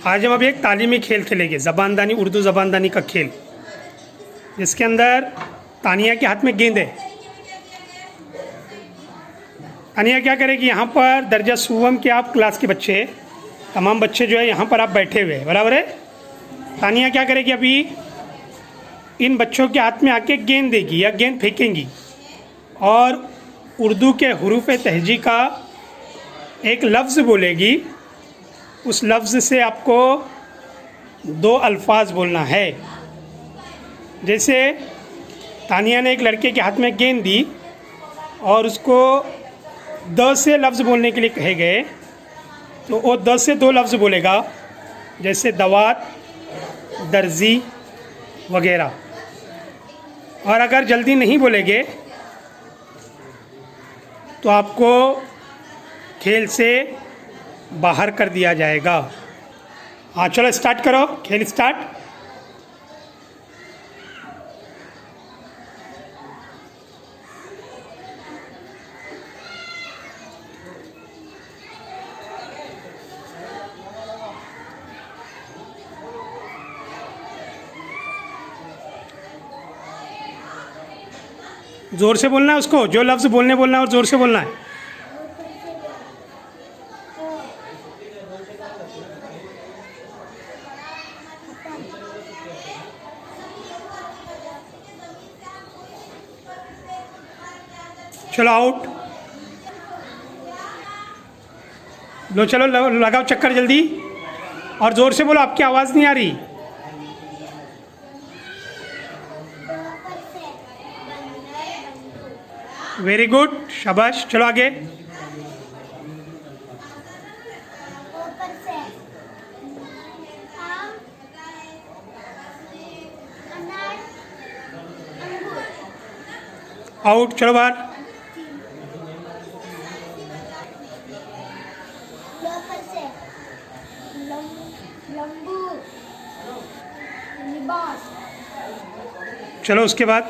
आज हम अभी एक तालीमी खेल खेलेंगे, ज़बानदानी, उर्दू ज़बानदानी का खेल, जिसके अंदर तानिया के हाथ में गेंद है। तानिया क्या करेगी, यहाँ पर दर्जा सुवम के आप क्लास के बच्चे, तमाम बच्चे जो है यहाँ पर आप बैठे हुए हैं, बराबर है। तानिया क्या करेगी, अभी इन बच्चों के हाथ में आके गेंद देगी या गेंद फेंकेंगी और उर्दू के हुरूफ तहजी का एक लफ्ज़ बोलेगी। उस लफ्ज़ से आपको दो अल्फाज बोलना है। जैसे तानिया ने एक लड़के के हाथ में गेंद दी और उसको द से लफ्ज़ बोलने के लिए कहे गए, तो वो द से दो लफ्ज़ बोलेगा, जैसे दवात, दर्जी वगैरह। और अगर जल्दी नहीं बोलेंगे तो आपको खेल से बाहर कर दिया जाएगा। हाँ चलो स्टार्ट करो, खेल स्टार्ट। ज़ोर से बोलना है उसको, जो लफ्ज़ बोलना है और ज़ोर से बोलना है। चलो आउट। लो चलो लगाओ चक्कर जल्दी और ज़ोर से बोलो, आपकी आवाज़ नहीं आ रही। वेरी गुड, शाबाश। चलो आगे। आउट, चलो बाहर। चलो उसके बाद